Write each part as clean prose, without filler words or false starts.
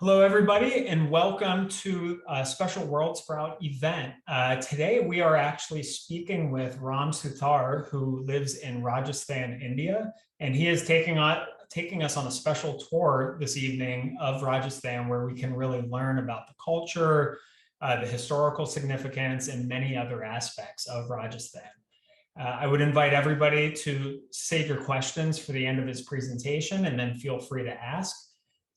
Hello, everybody, and welcome to a special World Sprout event. Today, we are actually speaking with Ram Suthar, who lives in Rajasthan, India, and he is taking us on a special tour this evening of Rajasthan, where we can really learn about the culture, the historical significance, and many other aspects of Rajasthan. I would invite everybody to save your questions for the end of his presentation, and then feel free to ask.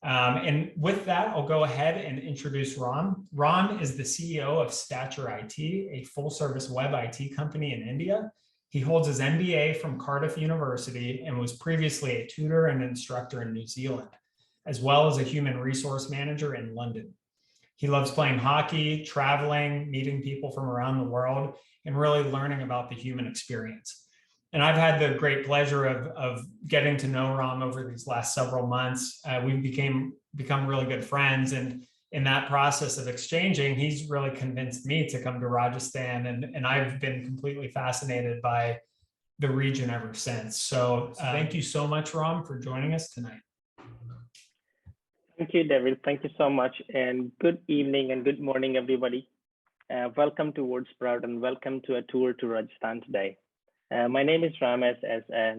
And with that, I'll go ahead and introduce Ram. Ram is the CEO of Stature IT, a full-service web IT company in India. He holds his MBA from Cardiff University and was previously a tutor and instructor in New Zealand, as well as a human resource manager in London. He loves playing hockey, traveling, meeting people from around the world, and really learning about the human experience. And I've had the great pleasure of getting to know Ram over these last several months. We've become really good friends. And in that process of exchanging, he's really convinced me to come to Rajasthan. And I've been completely fascinated by the region ever since. So thank you so much, Ram, for joining us tonight. Thank you, David. Thank you so much. And good evening and good morning, everybody. Welcome to World Sprout and welcome to a tour to Rajasthan today. My name is Ram, as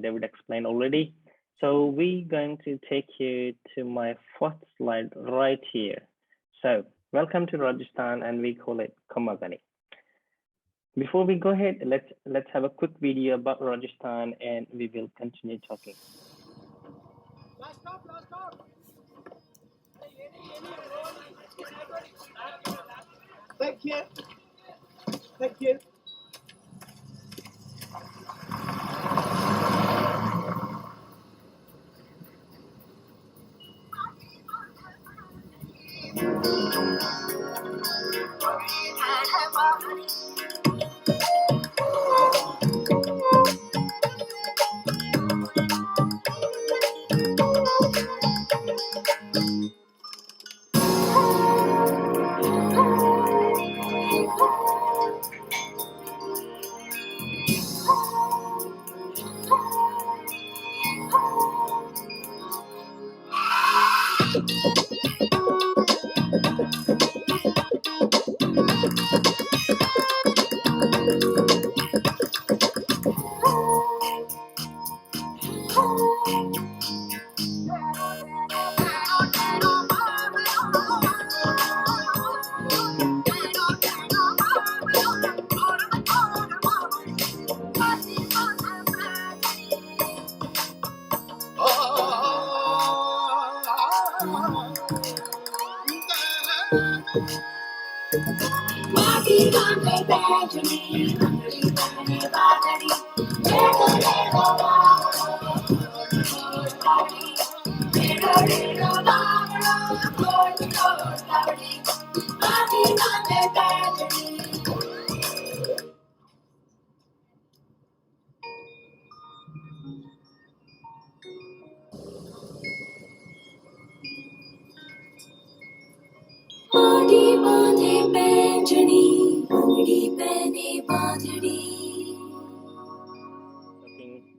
David explained already. So we're going to take you to my first slide right here. So welcome to Rajasthan, and we call it Kumbal Fort. Before we go ahead, let's have a quick video about Rajasthan, and we will continue talking. Last stop. Thank you.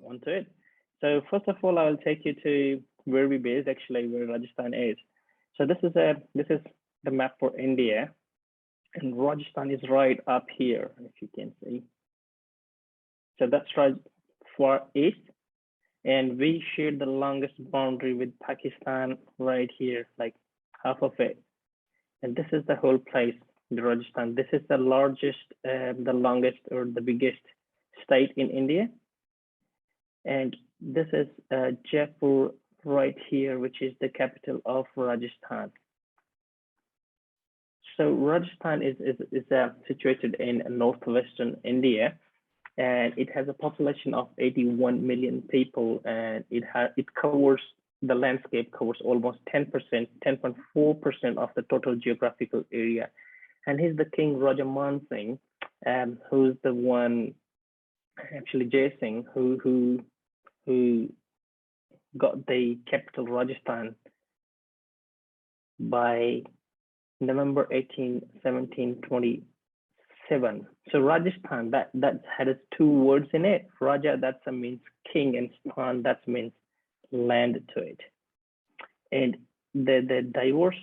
Onto it. So first of all, I will take you to where we base, actually where Rajasthan is. So this is the map for India, and Rajasthan is right up here, if you can see. So that's right far east, and we share the longest boundary with Pakistan right here, like half of it. And this is the whole place, the Rajasthan. This is the largest, the longest, or the biggest state in India. And this is Jaipur right here, which is the capital of Rajasthan. So Rajasthan is situated in northwestern India, and it has a population of 81 million people, and the landscape covers almost 10%, 10.4% of the total geographical area. And he's the King Raja Man Singh, who's the one, actually Jai Singh, who got the capital Rajasthan by November 18, 1727. So Rajasthan, that had two words in it. Raja, that means king, and Sthan, that means land to it. And the diverse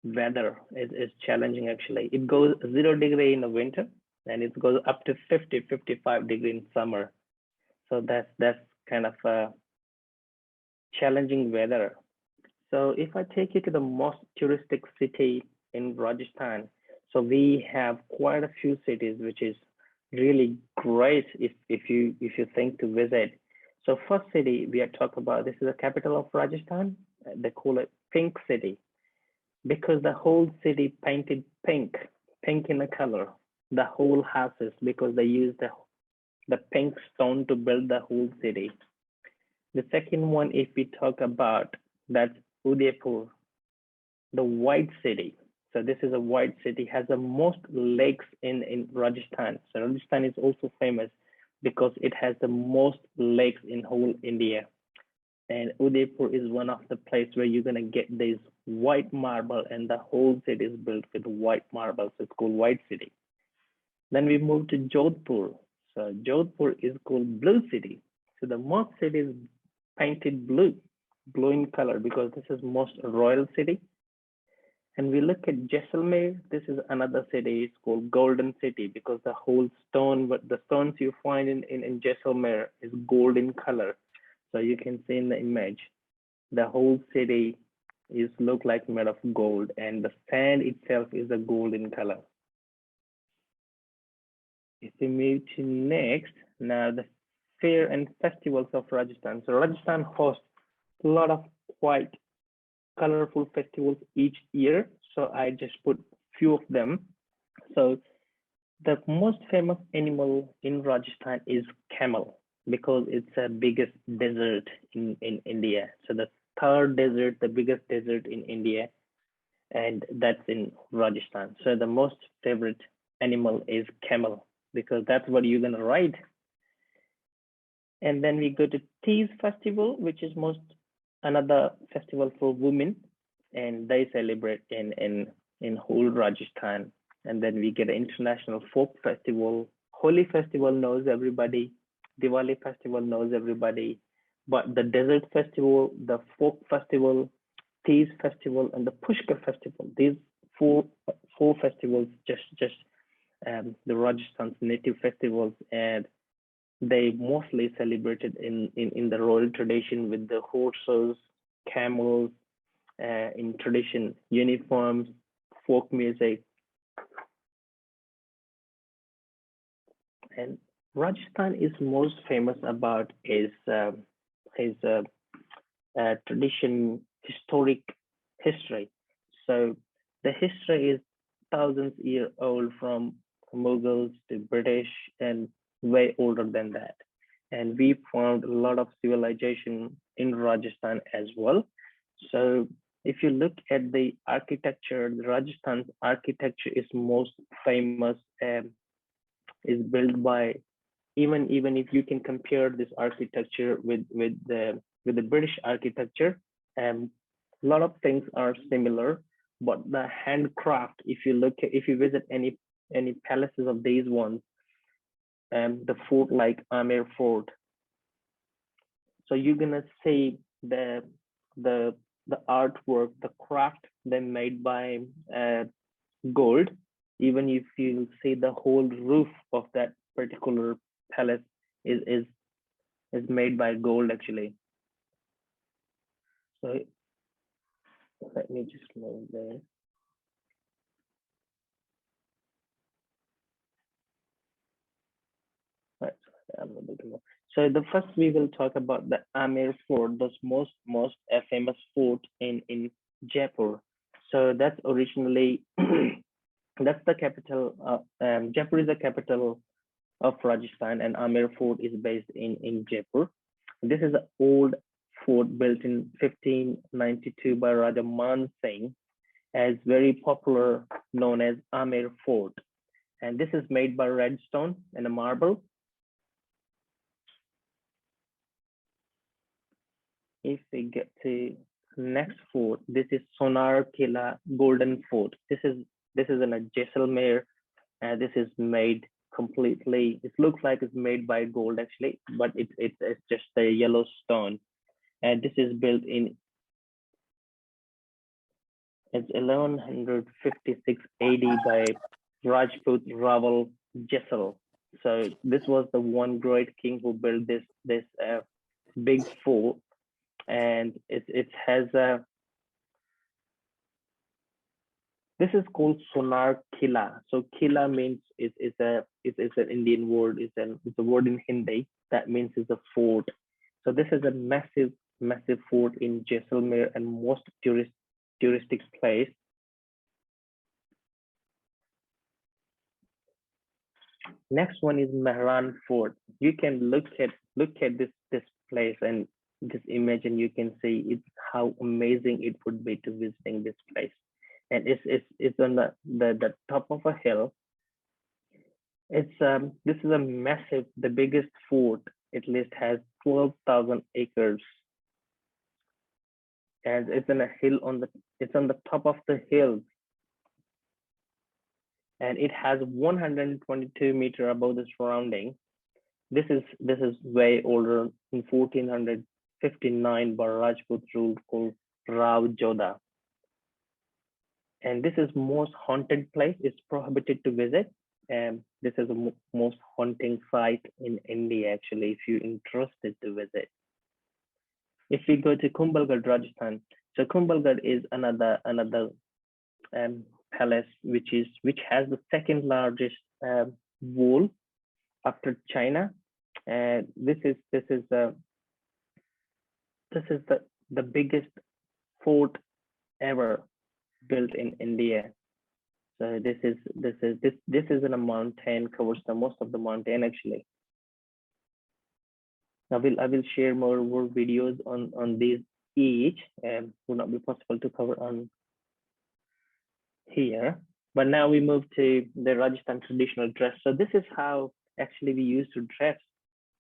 weather is challenging actually. It goes 0 degree in the winter and it goes up to 50-55 degree in summer. So that's kind of a challenging weather. So if I take you to the most touristic city in Rajasthan, so we have quite a few cities which is really great if you think to visit. So first city we are talking about, this is the capital of Rajasthan. They call it Pink City because the whole city painted pink, pink in the color. The whole houses because they use the pink stone to build the whole city. The second one, if we talk about, that's Udaipur, the white city. So this is a white city, has the most lakes in Rajasthan. So Rajasthan is also famous because it has the most lakes in whole India. And Udaipur is one of the places where you're gonna get this white marble and the whole city is built with white marble. So it's called White City. Then we move to Jodhpur. So Jodhpur is called Blue City. So the most city is painted blue, blue in color because this is most royal city. And we look at Jaisalmer. This is another city. It's called Golden City because the whole stone, but the stones you find in Jaisalmer is gold in color. So you can see in the image, the whole city is look like made of gold, and the sand itself is a golden color. If we move to next, now the fair and festivals of Rajasthan. So Rajasthan hosts a lot of quite colorful festivals each year. So I just put few of them. So the most famous animal in Rajasthan is camel because it's the biggest desert in India. So the third desert, the biggest desert in India, and that's in Rajasthan. So the most favorite animal is camel because that's what you're gonna ride. And then we go to Tees Festival, which is most another festival for women, and they celebrate in whole Rajasthan. And then we get an international folk festival. Holi festival knows everybody. Diwali festival knows everybody. But the desert festival, the folk festival, Tees festival, and the Pushkar festival, these four festivals just the Rajasthan's native festivals, and they mostly celebrated in the royal tradition with the horses, camels, in tradition uniforms, folk music. And Rajasthan is most famous about his tradition, historic history. So the history is thousands year old from Mughals to British and way older than that. And we found a lot of civilization in Rajasthan as well. So if you look at the architecture, the Rajasthan's architecture is most famous, is built by even if you can compare this architecture with the British architecture, a lot of things are similar, but the handcraft, if you visit any palaces of these ones, the fort like Amer Fort, so you're gonna see the artwork, the craft they made by gold. Even if you see the whole roof of that particular palace is made by gold actually. So let me just move there. Right, I'm able to move. So the first we will talk about the Amer Fort, the most famous fort in Jaipur. So that's originally that's the capital. Jaipur is the capital of Rajasthan, and Amer Fort is based in Jaipur. This is an old fort built in 1592 by Raja Man Singh, as very popular, known as Amer Fort. And this is made by red stone and a marble. If we get to next fort, this is Sonar Kila Golden Fort. This is in a Jaisalmer, and this is made completely. It looks like it's made by gold actually, but it's just a yellow stone. And this is built in It's 1156 AD by Rajput Raval Jessel. So this was the one great king who built this big fort, and it has a, this is called Sonar Killa. So Killa means is an Indian word. It's a word in Hindi that means it's a fort. So this is a massive fort in Jaisalmer and most touristic place. Next one is Mehrun Fort. You can look at this place and this image, and you can see it, how amazing it would be to visiting this place. And it's on the top of a hill. It's this is a massive, the biggest fort. At least has 12,000 acres, and it's on a hill it's on the top of the hill, and it has 122 meters above the surrounding. This is way older, in 1459 by Rajput rule called Rao Jodha. And this is most haunted place. It's prohibited to visit. And this is the most haunting site in India, actually, if you're interested to visit. If we go to Kumbalgarh, Rajasthan, so Kumbalgarh is another palace which has the second largest wall after China. And this is the biggest fort ever built in India. So this is in a mountain, covers the most of the mountain actually. I will share more videos on these each, and will not be possible to cover on here. But now we move to the Rajasthan traditional dress. So this is how actually we used to dress.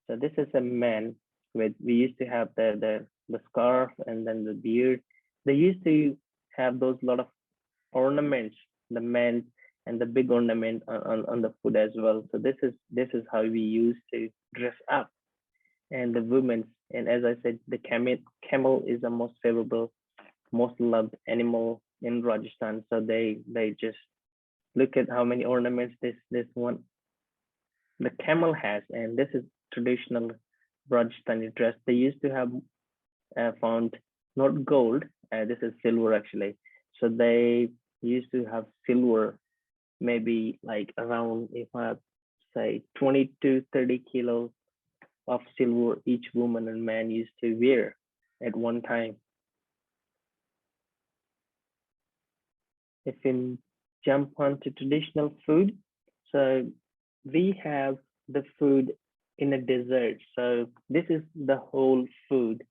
So this is a man with, we used to have the scarf and then the beard. They used to have those lot of ornaments, the men, and the big ornament on the foot as well. So this is how we used to dress up. And the women, and as I said, the camel is the most favorable, most loved animal in Rajasthan. So they just look at how many ornaments this one, the camel has, and this is traditional Rajasthani dress. They used to have found not gold, this is silver actually. So they used to have silver, maybe like around, if I say 20 to 30 kilos of silver each woman and man used to wear at one time. If we jump onto traditional food, so we have the food in a dessert. So this is the whole food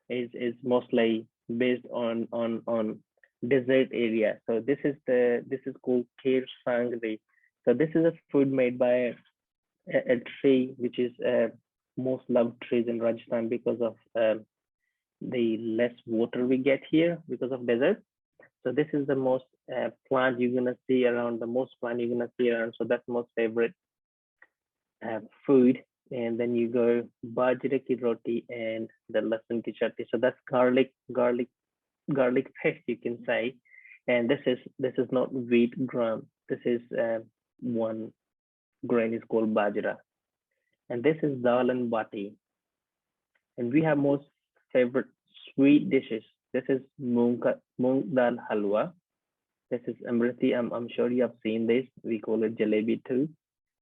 is mostly based on desert area. So this is called kheer sangri. So this is a food made by a tree which is most loved trees in Rajasthan because of the less water we get here because of desert. So this is the most plant you're gonna see around, the most plant you're gonna see around. So that's most favorite food. And then you go bajra ki roti and the lasan ki chutney. So that's garlic paste, you can say. And this is not wheat gram. This is one grain is called bajra. And this is dal and bati. And we have most favorite sweet dishes. This is moong dal halwa. This is amriti. I'm sure you have seen this. We call it jalebi too.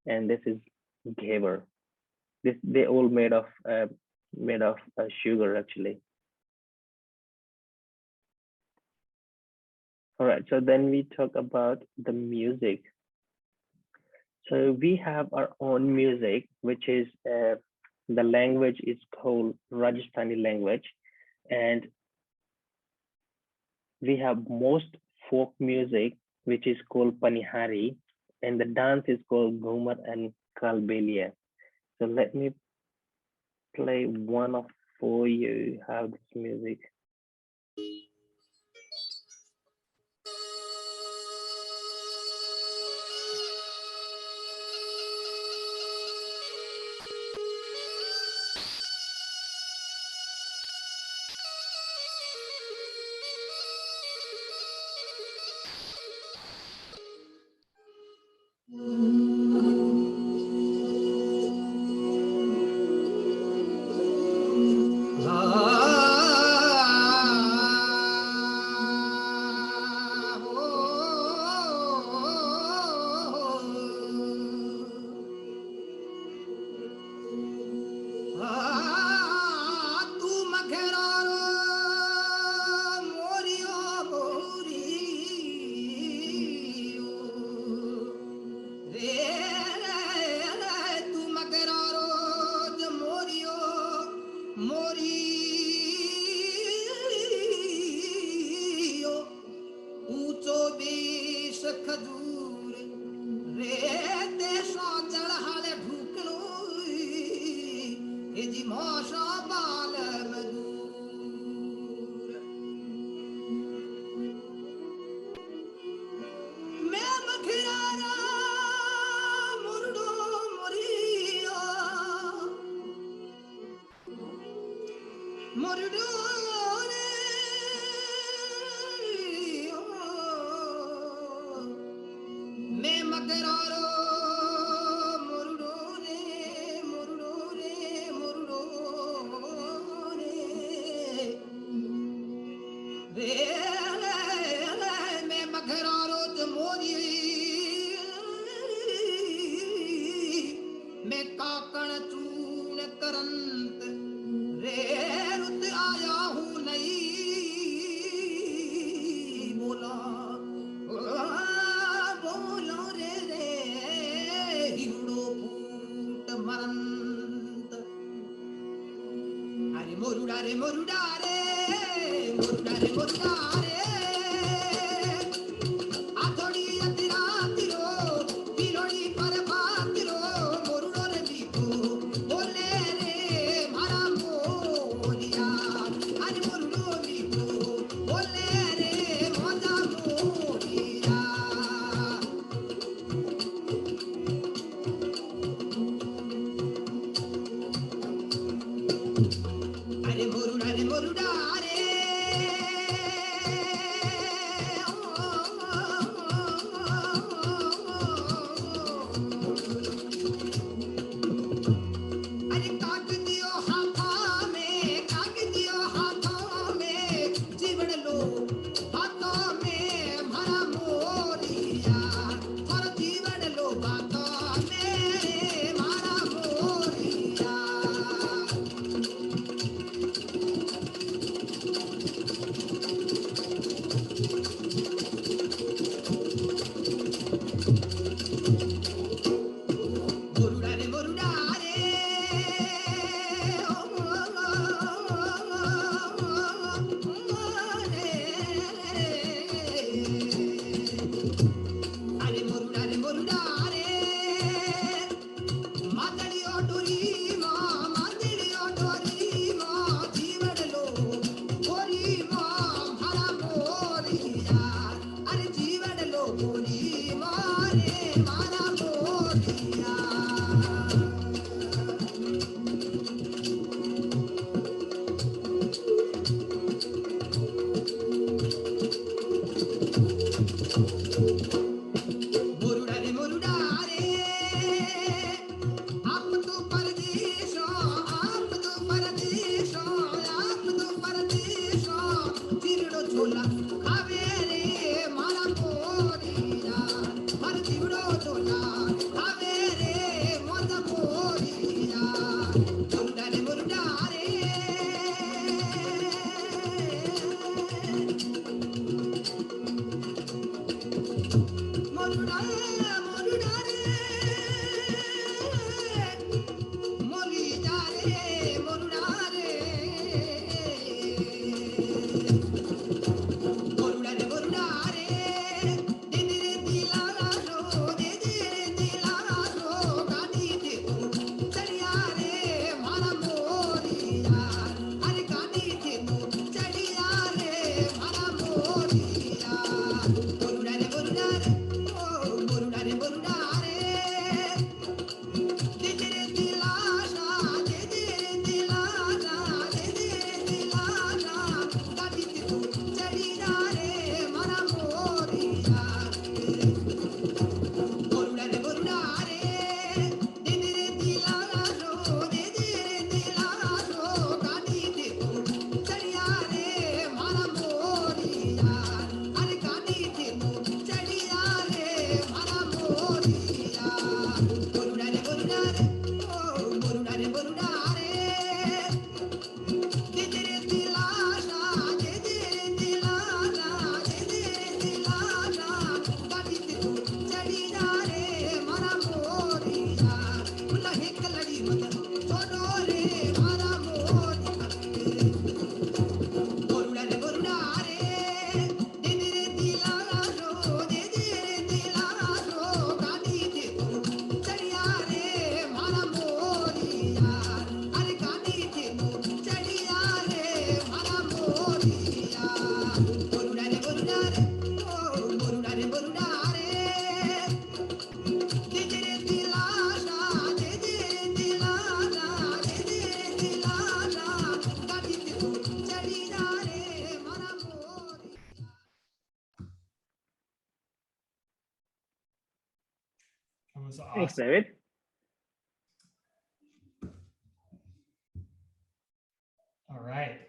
And this is ghevar. They all made of sugar actually. All right. So then we talk about the music. So we have our own music, which is the language is called Rajasthani language, and we have most folk music, which is called Panihari, and the dance is called Ghumar and Kalbelia. So let me play one of for you how this music. was Thanks, awesome. David. All right.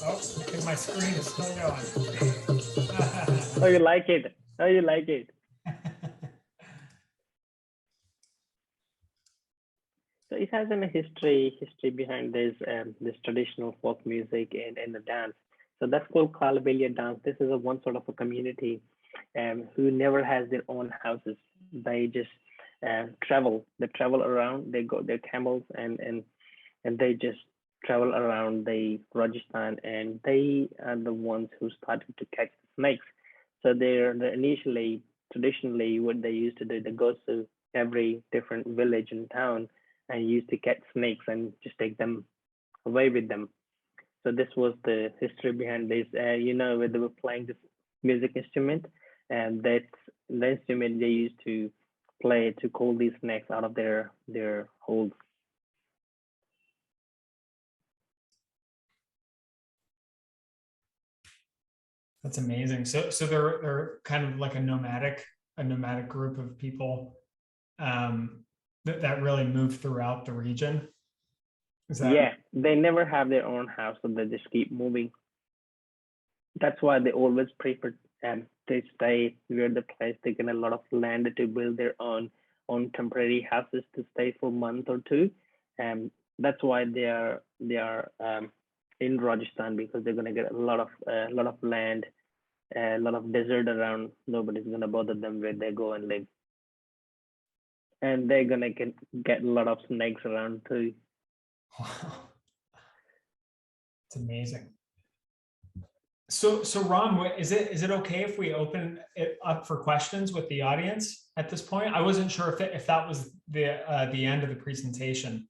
Oh, I think my screen is still Oh, going. you like it? Oh, you like it? So it has a history behind this traditional folk music and the dance. So that's called Kalabaliya dance. This is a one sort of a community who never has their own houses. They just travel. They travel around. They go their camels and they just travel around the Rajasthan, and they are the ones who started to catch snakes. So they're initially traditionally what they used to do, they go to every different village and town and used to catch snakes and just take them away with them. So this was the history behind this. When they were playing this music instrument, and that's the instrument they used to play to call these snakes out of their holes. That's amazing. So they're kind of like a nomadic group of people that really move throughout the region. Is that Yeah, they never have their own house, so they just keep moving. That's why they always prefer to stay near the place. They get a lot of land to build their own temporary houses to stay for a month or two. And that's why they are in Rajasthan, because they're gonna get a lot of land, a lot of desert around. Nobody's gonna bother them where they go and live, and they're gonna get a lot of snakes around too. wow? It's amazing. So Ron, is it okay if we open it up for questions with the audience at this point? I wasn't sure if that was the end of the presentation.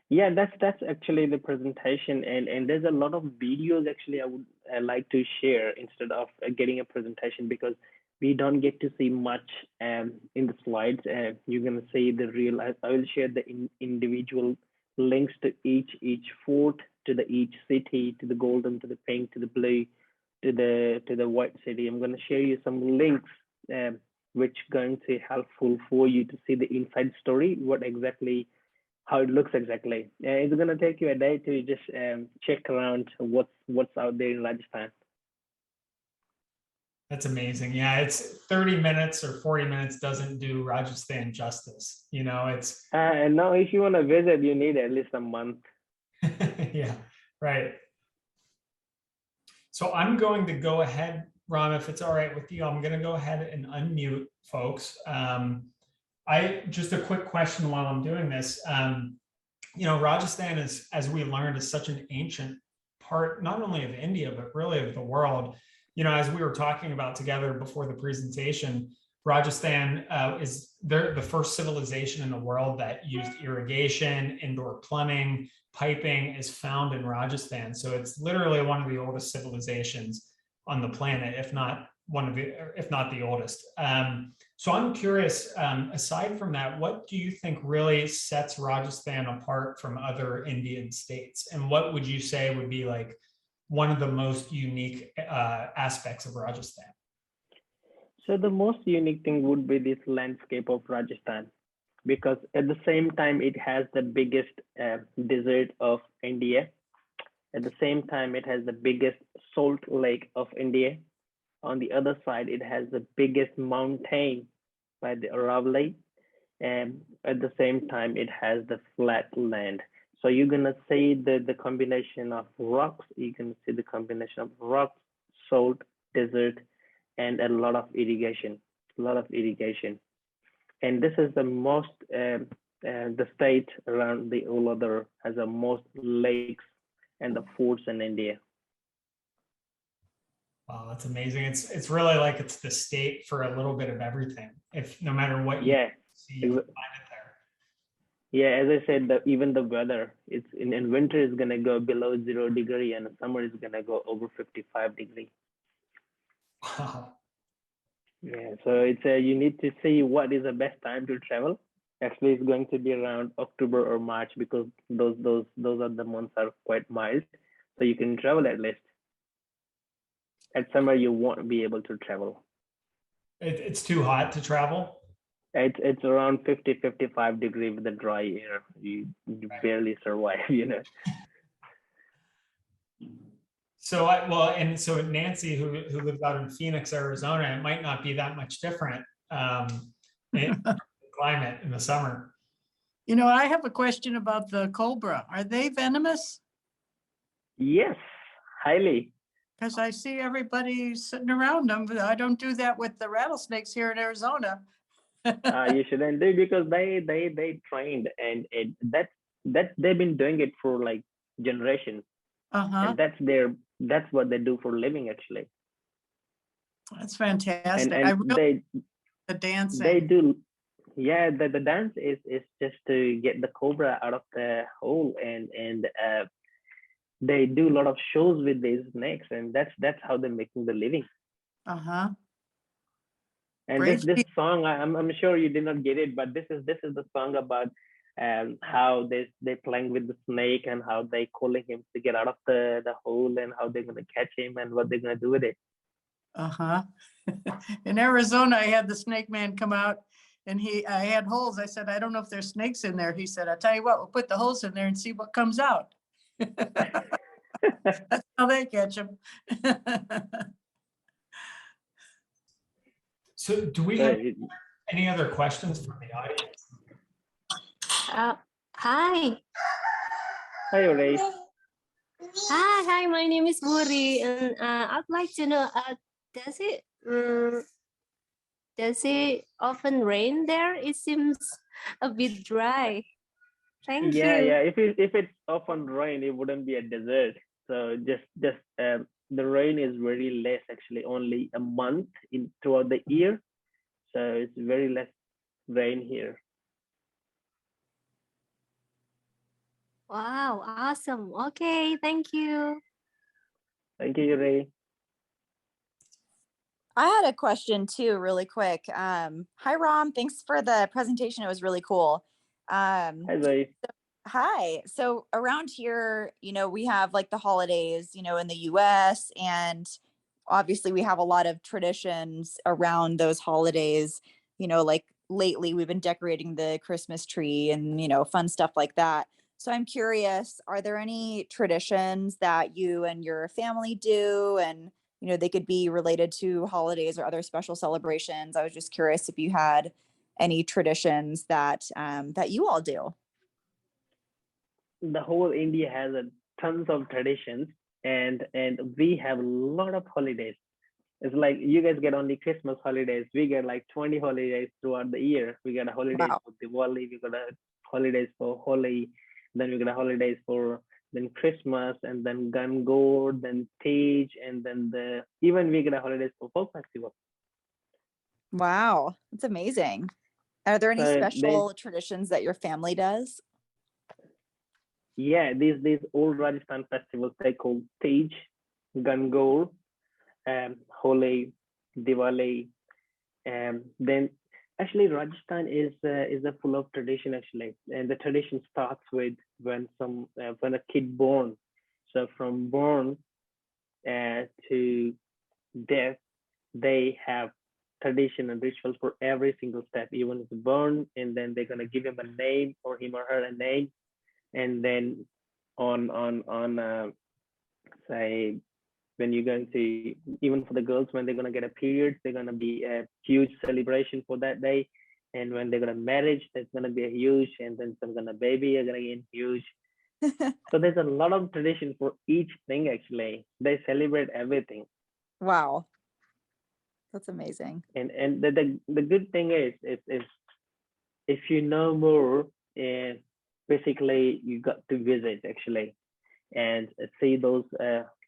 Yeah, that's actually the presentation, and there's a lot of videos actually I would like to share instead of getting a presentation, because we don't get to see much in the slides. You're gonna see the real. I will share the individual links to each fort, to the each city, to the golden, to the pink, to the blue, to the white city. I'm gonna share you some links, which going to helpful for you to see the inside story, what exactly how it looks exactly. It's gonna take you a day to just check around what's out there in Rajasthan. That's amazing. Yeah, it's 30 minutes or 40 minutes doesn't do Rajasthan justice. It's And now, if you want to visit, you need at least a month. yeah, right. So I'm going to go ahead, Ram, if it's all right with you, I'm going to go ahead and unmute folks. I just a quick question while I'm doing this. Rajasthan is, as we learned, is such an ancient part, not only of India, but really of the world. As we were talking about together before the presentation, Rajasthan is the first civilization in the world that used irrigation, indoor plumbing, piping is found in Rajasthan. So it's literally one of the oldest civilizations on the planet, if not the oldest. So I'm curious, aside from that, what do you think really sets Rajasthan apart from other Indian states? And what would you say would be like one of the most unique aspects of Rajasthan? So the most unique thing would be this landscape of Rajasthan, because at the same time it has the biggest desert of India. At the same time, it has the biggest salt lake of India. On the other side, it has the biggest mountain by the Aravalli, and at the same time, it has the flat land. So you're gonna see the combination of rocks. You can see the combination of rocks, salt, desert, and a lot of irrigation. A lot of irrigation, and this is the most. The state around the all other has the most lakes and the forts in India. Wow, that's amazing. It's really like it's the state for a little bit of everything. If no matter what you Yeah, see, you can find it there. yeah. As I said, even the weather, it's in winter is gonna go below 0 degree, and summer is gonna go over 55 degree. Wow. Yeah, so it's you need to see what is the best time to travel. Actually, it's going to be around October or March, because those are the months are quite mild, so you can travel at least. At summer, you won't be able to travel. It's too hot to travel. It's around 50-55 degrees with the dry air. You barely survive, you know. So and so Nancy, who lives out in Phoenix, Arizona, it might not be that much different in climate in the summer. You know, I have a question about the cobra. Are they venomous? Yes, highly. Because I see everybody sitting around them, but I don't do that with the rattlesnakes here in Arizona. You shouldn't do because they trained and that they've been doing it for like generations, Uh-huh. and that's what they do for a living actually. That's And fantastic. I really the they dancing. do, yeah. The dance is just to get the cobra out of the hole, and they do a lot of shows with these snakes, and that's how they're making the living. Uh-huh. And this song, I'm sure you did not get it, but this is the song about how they playing with the snake and how they calling him to get out of the hole and how they're gonna catch him and what they're gonna do with it. Uh-huh. In Arizona, I had the snake man come out and I had holes. I said, I don't know if there's snakes in there. He said, I'll tell you what, we'll put the holes in there and see what comes out. That's how they catch them. So do we have any other questions from the audience? Hi. Hi, Ray. Hi, my name is Buri, and I'd like to know, does it often rain there? It seems a bit dry. Thank you. Yeah. If it's often rain, it wouldn't be a desert. So just the rain is very less actually, only a month throughout the year. So it's very less rain here. Wow, awesome. Okay, thank you. Thank you, Ray. I had a question too, really quick. Hi, Ram. Thanks for the presentation. It was really cool. Hi, Ray. Hi. So around here, we have like the holidays, in the US, and obviously we have a lot of traditions around those holidays. Like lately we've been decorating the Christmas tree and, fun stuff like that. So I'm curious, are there any traditions that you and your family do? And, they could be related to holidays or other special celebrations. I was just curious if you had any traditions that you all do. The whole India has tons of traditions, and we have a lot of holidays. It's like you guys get only Christmas holidays. We get like 20 holidays throughout the year. We get a holidays Wow. for Diwali, we got a holidays for Holi, then we got a holidays for then Christmas, and then Gangaur, then Tej, and then even we get a holidays for Folk Festival. Wow, that's amazing. Are there any So special traditions that your family does? Yeah, these old Rajasthan festivals they call Tej, Gangaur, Holi, Diwali, and then actually Rajasthan is a full of tradition actually, and the tradition starts with when a kid born. So from born to death, they have tradition and rituals for every single step. Even if born, and then they're gonna give him a name or him or her a name, and then on say when you're going to, even for the girls, when they're going to get a period, they're going to be a huge celebration for that day. And when they're going to marriage, there's going to be a huge, and then some going to baby are going to get huge. So there's a lot of tradition for each thing actually. They celebrate everything. Wow, that's amazing. And the good thing is if you know more, basically you got to visit actually and see those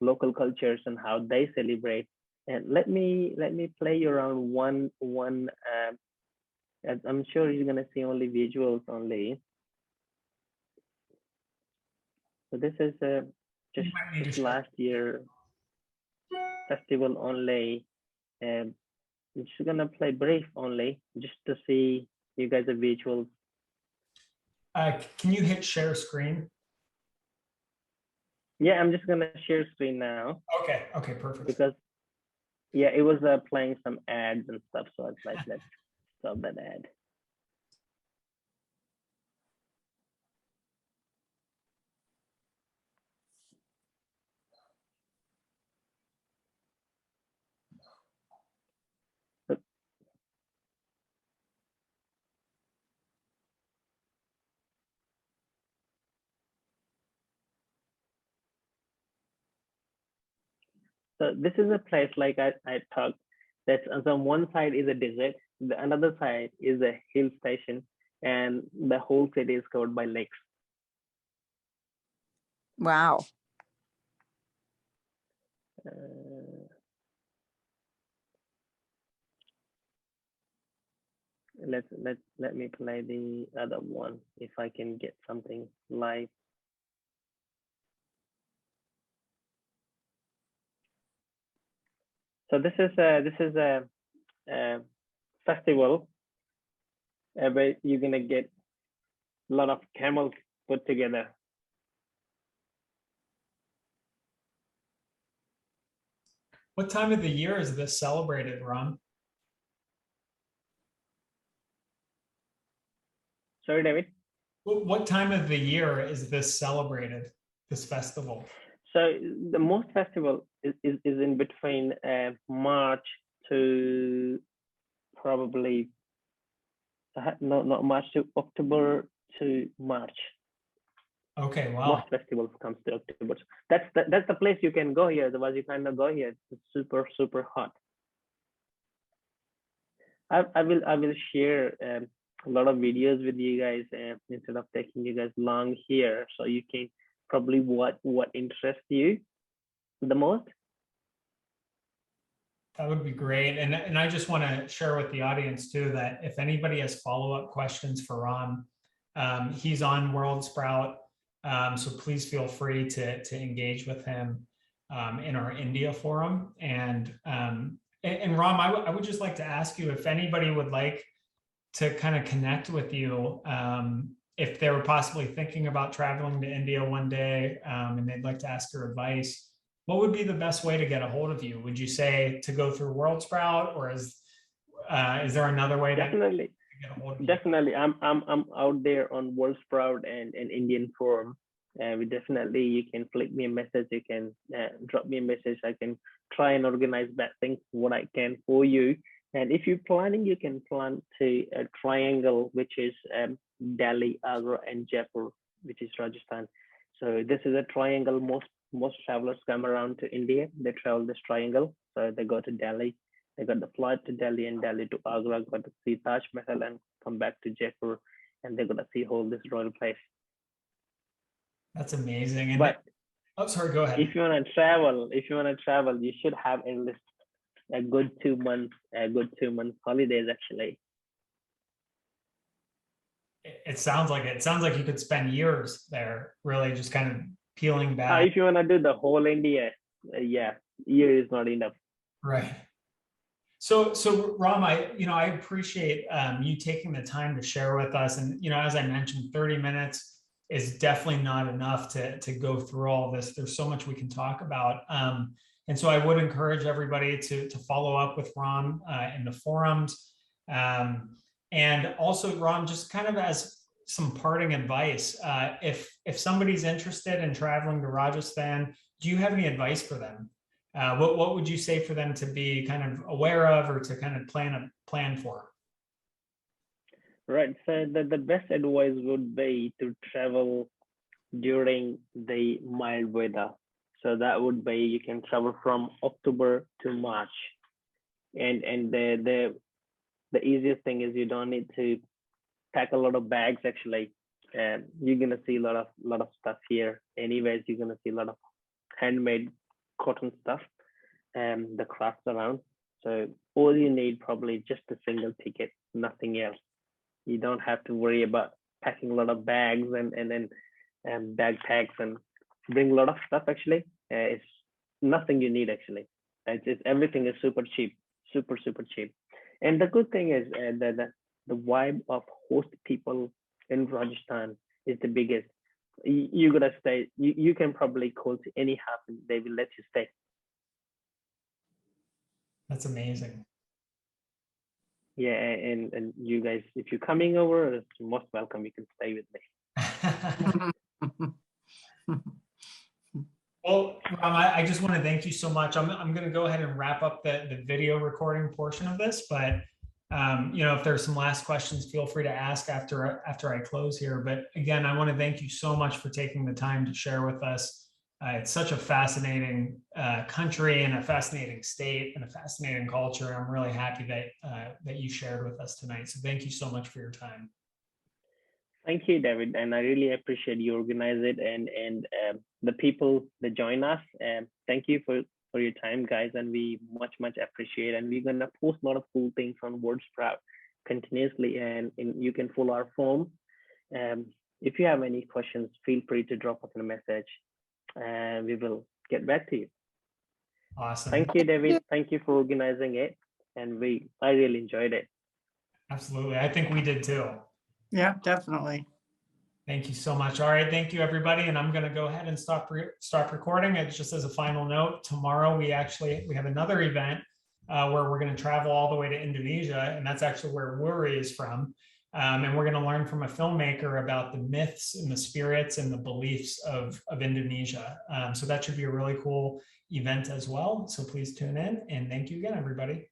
local cultures and how they celebrate. And let me play you around one. I'm sure you're gonna see only visuals only. So this is just last year festival only. I'm just gonna play brief only just to see you guys the visuals. Can you hit share screen? Yeah, I'm just gonna share screen now. Okay, perfect. Because Yeah, it was playing some ads and stuff, so it's like, let's stop that ad. So this is a place like I talked, that on one side is a desert, the another side is a hill station, and the whole city is covered by lakes. Wow. Let me play the other one if I can get something live. So this is a festival where you're gonna get a lot of camels put together. What time of the year is this celebrated, Ram? Sorry, David. What time of the year is this celebrated, this festival? So the most festival is in between March to probably not March to October to March. Okay, wow. Most festivals comes to October. That's the place you can go here. Otherwise, you cannot go here. It's super hot. I will share a lot of videos with you guys instead of taking you guys long here, so you can probably what interests you the most. That would be great. And I just want to share with the audience too, that if anybody has follow-up questions for Ram, he's on World Sprout. So please feel free to engage with him in our India forum. And Ram, I would just like to ask you if anybody would like to kind of connect with you, if they were possibly thinking about traveling to India one day, and they'd like to ask your advice, what would be the best way to get a hold of you? Would you say to go through World Sprout, or is there another way Definitely. to get a hold of you? Definitely, I'm out there on World Sprout and Indian Forum. We definitely, you can flick me a message, you can drop me a message. I can try and organize that thing what I can for you. And if you're planning, you can plan to a triangle, which is Delhi, Agra, and Jaipur, which is Rajasthan. So this is a triangle. Most travelers come around to India. They travel this triangle. So they go to Delhi. They got the flight to Delhi, and Delhi to Agra, got to see Taj Mahal and come back to Jaipur, and they're gonna see whole this royal place. That's amazing. And But oh, sorry, go ahead. if you wanna travel, you should have at least a good 2 months, holidays actually. It sounds like it. It sounds like you could spend years there, really just kind of peeling back. If you wanna do the whole India, yeah, year is not enough. Right. So Ram, I appreciate you taking the time to share with us. And, as I mentioned, 30 minutes is definitely not enough to go through all this. There's so much we can talk about. And so I would encourage everybody to follow up with Ram in the forums. And also, Ram, just kind of as some parting advice, if somebody's interested in traveling to Rajasthan, do you have any advice for them? What would you say for them to be kind of aware of, or to kind of plan for? Right. So the best advice would be to travel during the mild weather. So that would be, you can travel from October to March, and the easiest thing is you don't need to pack a lot of bags actually. You're gonna see a lot of stuff here. Anyways, you're gonna see a lot of handmade cotton stuff and the crafts around. So all you need probably just a single ticket, nothing else. You don't have to worry about packing a lot of bags and then backpacks and bring a lot of stuff actually. It's nothing you need actually. It's everything is super cheap, super cheap. And the good thing is that the vibe of host people in Rajasthan is the biggest. You gotta stay. You can probably call to any house and they will let you stay. That's amazing. Yeah, and you guys, if you're coming over, it's most welcome. You can stay with me. Well, Ram, I just want to thank you so much. I'm going to go ahead and wrap up the video recording portion of this, but if there's some last questions, feel free to ask after I close here. But again, I want to thank you so much for taking the time to share with us. It's such a fascinating country and a fascinating state and a fascinating culture. I'm really happy that you shared with us tonight. So thank you so much for your time. Thank you, David, and I really appreciate you organize it and the people that join us. Thank you for your time, guys, and we much appreciate. And we're gonna post a lot of cool things on WordSprout continuously, and you can follow our form. If you have any questions, feel free to drop us a message, and we will get back to you. Awesome. Thank you, David. Thank you for organizing it, and I really enjoyed it. Absolutely, I think we did too. Yeah, definitely. Thank you so much. All right, thank you everybody. And I'm going to go ahead and stop recording. It's just as a final note, tomorrow we have another event where we're going to travel all the way to Indonesia, and that's actually where Wuri is from. And we're going to learn from a filmmaker about the myths and the spirits and the beliefs of Indonesia. So that should be a really cool event as well. So please tune in, and thank you again, everybody.